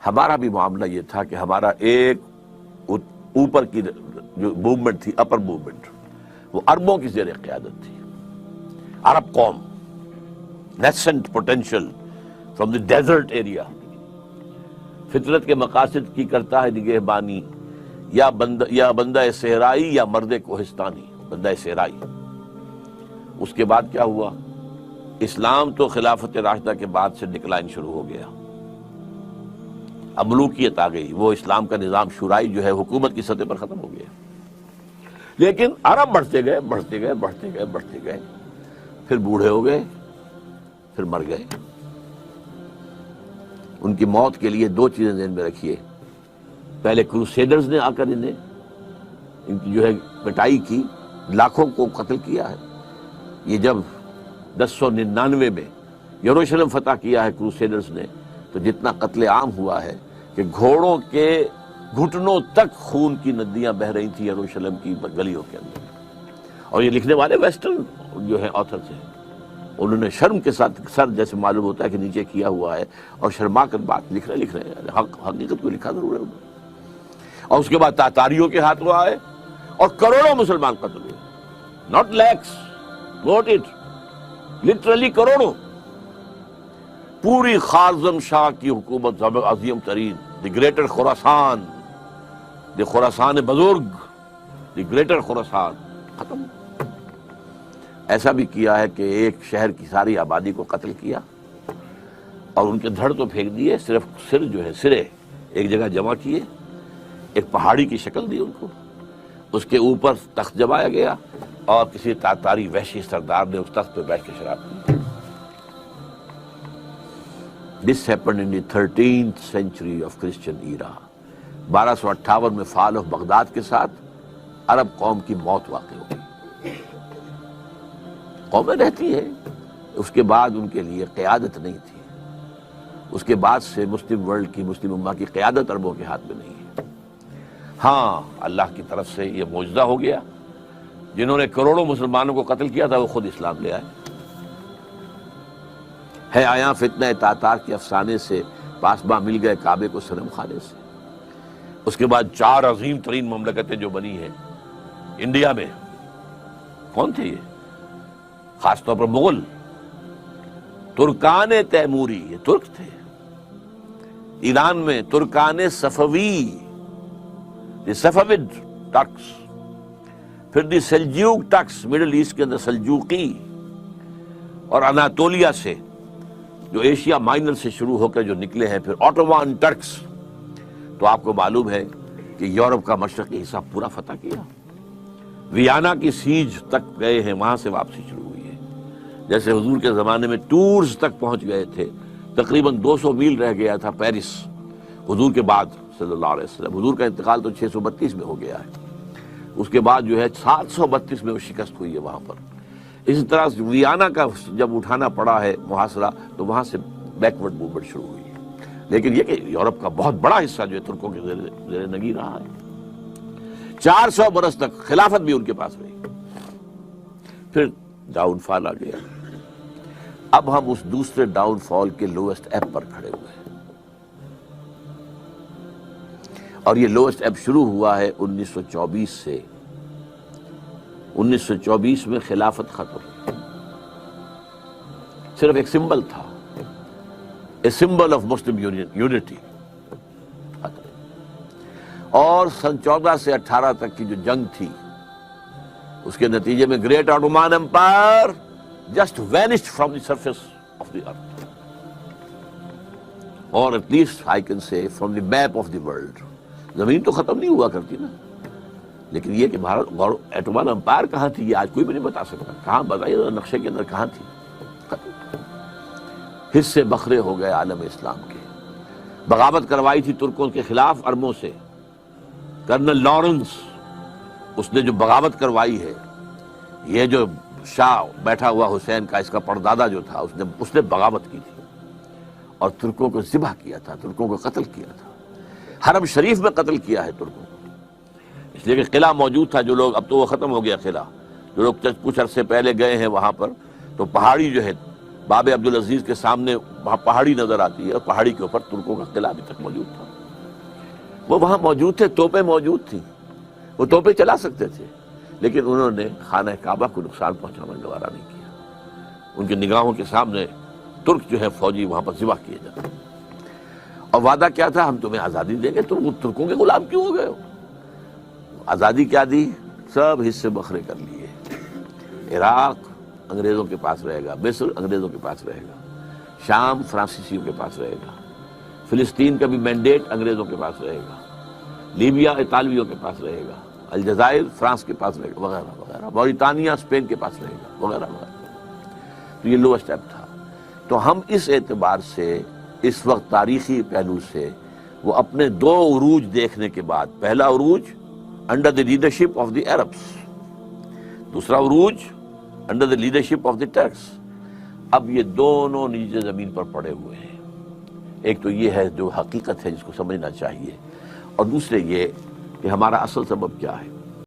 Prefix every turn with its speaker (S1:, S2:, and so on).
S1: ہمارا بھی معاملہ یہ تھا کہ ہمارا ایک اوپر کی جو موومنٹ تھی، اپر موومنٹ، وہ عربوں کی زیر قیادت تھی. عرب قوم، nascent potential from the desert area, فطرت کے مقاصد کی کرتا ہے نگہبانی، یا بندہ صحرائی یا مرد کوہستانی، بندہ صحرائی. اس کے بعد کیا ہوا؟ اسلام تو خلافت راشدہ کے بعد سے ڈکلائن شروع ہو گیا، اب ملوکیت آ گئی، وہ اسلام کا نظام شورائی جو ہے حکومت کی سطح پر ختم ہو گیا. لیکن عرب بڑھتے گئے بڑھتے گئے بڑھتے گئے بڑھتے گئے، پھر بوڑھے ہو گئے، پھر مر گئے. ان کی موت کے لیے دو چیزیں ذہن میں رکھیے. پہلے کروسیڈرز نے آ کر ان کی جو ہے پٹائی کی، لاکھوں کو قتل کیا ہے. یہ جب 1099 میں یروشلم فتح کیا ہے کروسیڈرز نے، تو جتنا قتل عام ہوا ہے کہ گھوڑوں کے گھٹنوں تک خون کی ندیاں بہہ رہی تھی یروشلم کی گلیوں کے اندر. اور یہ لکھنے والے ویسٹرن جو ہیں آتھرز ہیں، انہوں نے شرم کے ساتھ سر جیسے معلوم ہوتا ہے کہ نیچے کیا ہوا ہے، اور شرما کر بات لکھ رہے ہیں. حقیقت کو لکھا ضرور ہے. اور اس کے بعد تاتاریوں کے ہاتھوں آئے اور کروڑوں مسلمان قتل ہوئے. Not lakhs, note it, literally کروڑوں. پوری خارزم شاہ کی حکومت عظیم ترین، دی گریٹر خراسان، دی خراسان بزرگ، دی گریٹر خراسان، ختم. ایسا بھی کیا ہے کہ ایک شہر کی ساری آبادی کو قتل کیا اور ان کے دھڑ تو پھینک دیے، صرف سر جو ہے سرے ایک جگہ جمع کیے، ایک پہاڑی کی شکل دی ان کو، اس کے اوپر تخت جمایا گیا اور کسی تاتاری وحشی سردار نے اس تخت پہ بیٹھ کے شراب پی. This happened in the 13th century of Christian era. 1258 میں فال آف بغداد کے ساتھ عرب قوم کی موت واقع ہو گئی. قومیں رہتی ہیں، اس کے بعد ان کے لیے قیادت نہیں تھی. اس کے بعد سے مسلم ورلڈ کی، مسلم امہ کی قیادت عربوں کے ہاتھ میں نہیں ہے. ہاں، اللہ کی طرف سے یہ معجزہ ہو گیا، جنہوں نے کروڑوں مسلمانوں کو قتل کیا تھا وہ خود اسلام لے آئے. ہے آیا فتنہ تاتار کے افسانے سے، پاسباں مل گئے کعبے کو صنم خانے سے. اس کے بعد 4 عظیم ترین مملکتیں جو بنی ہیں انڈیا میں، کون تھے یہ؟ خاص طور پر مغل، ترکان تیموری، یہ ترک تھے. ایران میں ترکان صفوی، دی صفوید ٹرکس، پھر دی سلجوق ٹرکس، مڈل ایسٹ کے اندر سلجوقی، اور اناطولیہ سے جو ایشیا مائنر سے شروع ہو کر جو نکلے ہیں پھر آٹومان ٹرکس. تو آپ کو معلوم ہے کہ یورپ کا مشرقی حصہ پورا فتح کیا. ویانا کی سیج تک گئے ہیں، وہاں سے واپسی شروع ہوئی ہے. جیسے حضور کے زمانے میں ٹورز تک پہنچ گئے تھے، تقریباً 200 میل رہ گیا تھا پیرس حضور کے بعد صلی اللہ علیہ وسلم. حضور کا انتقال تو 632 میں ہو گیا ہے. اس کے بعد جو ہے 732 میں وہ شکست ہوئی ہے وہاں پر. اسی طرح ویانا کا جب اٹھانا پڑا ہے محاصرہ، تو وہاں سے بیکورڈ موومنٹ شروع ہوئی ہے. لیکن یہ کہ یورپ کا بہت بڑا حصہ جو ہے ترکوں کے زیر نگی رہا ہے. 400 برس تک خلافت بھی ان کے پاس رہی. پھر ڈاؤن فال آ گیا. اب ہم اس دوسرے ڈاؤن فال کے لوئسٹ ایب پر کھڑے ہوئے ہیں، اور یہ لوئسٹ ایب شروع ہوا ہے 1924 سے. 1924 میں خلافت ختم، صرف ایک سمبل تھا، a symbol of Muslim unity. اور سن 14 سے 18 تک کی جو جنگ تھی، اس کے نتیجے میں great Ottoman empire just vanished from the surface of the earth, اور at least I can say from the map of the world. زمین تو ختم نہیں ہوا کرتی نا، لیکن یہ کہ بھارت ایٹومان امپائر کہاں تھی یہ آج کوئی بھی نہیں بتا سکتا. کہاں بتائیے نقشے کے اندر کہاں تھی؟ حصے بکھرے ہو گئے عالم اسلام کے. بغاوت کروائی تھی ترکوں کے خلاف عربوں سے. کرنل لارنس، اس نے جو بغاوت کروائی ہے، یہ جو شاہ بیٹھا ہوا حسین کا اس کا پردادا جو تھا، اس نے بغاوت کی تھی اور ترکوں کو ذبح کیا تھا، ترکوں کو قتل کیا تھا. حرم شریف میں قتل کیا ہے ترکوں کو، اس لیے کہ قلعہ موجود تھا. جو لوگ، اب تو وہ ختم ہو گیا قلعہ، جو لوگ کچھ عرصے پہلے گئے ہیں وہاں پر، تو پہاڑی جو ہے باب عبدالعزیز کے سامنے وہاں پہاڑی نظر آتی ہے اور پہاڑی کے اوپر ترکوں کا قلعہ ابھی تک موجود تھا. وہ وہاں موجود تھے, توپیں موجود تھیں, وہ توپیں چلا سکتے تھے, لیکن انہوں نے خانہ کعبہ کو نقصان پہنچانا گوارا نہیں کیا. ان کی نگاہوں کے سامنے ترک جو ہے فوجی وہاں پر ذبح کیے جاتے. اور وعدہ کیا تھا, ہم تمہیں آزادی دیں گے. تم ترکوں کے غلام کیوں ہو گئے ہو؟ آزادی کیا دی؟ سب حصے بکھرے کر لیے. عراق انگریزوں کے پاس رہے گا, مصر انگریزوں کے پاس رہے گا, شام فرانسیسیوں کے پاس رہے گا, فلسطین کا بھی مینڈیٹ انگریزوں کے پاس رہے گا, لیبیا اطالویوں کے پاس رہے گا, الجزائر فرانس کے پاس رہے گا, وغیرہ وغیرہ, موریتانیہ اسپین کے پاس رہے گا, وغیرہ وغیرہ. تو یہ لوور اسٹیپ تھا. تو ہم اس اعتبار سے اس وقت تاریخی پہلو سے وہ اپنے دو عروج دیکھنے کے بعد, پہلا عروج under the leadership of the Arabs, دوسرا عروج under the leadership of the tricks. اب یہ دونوں نیچے زمین پر پڑے ہوئے ہیں. ایک تو یہ ہے جو حقیقت ہے جس کو سمجھنا چاہیے, اور دوسرے یہ کہ ہمارا اصل سبب کیا ہے.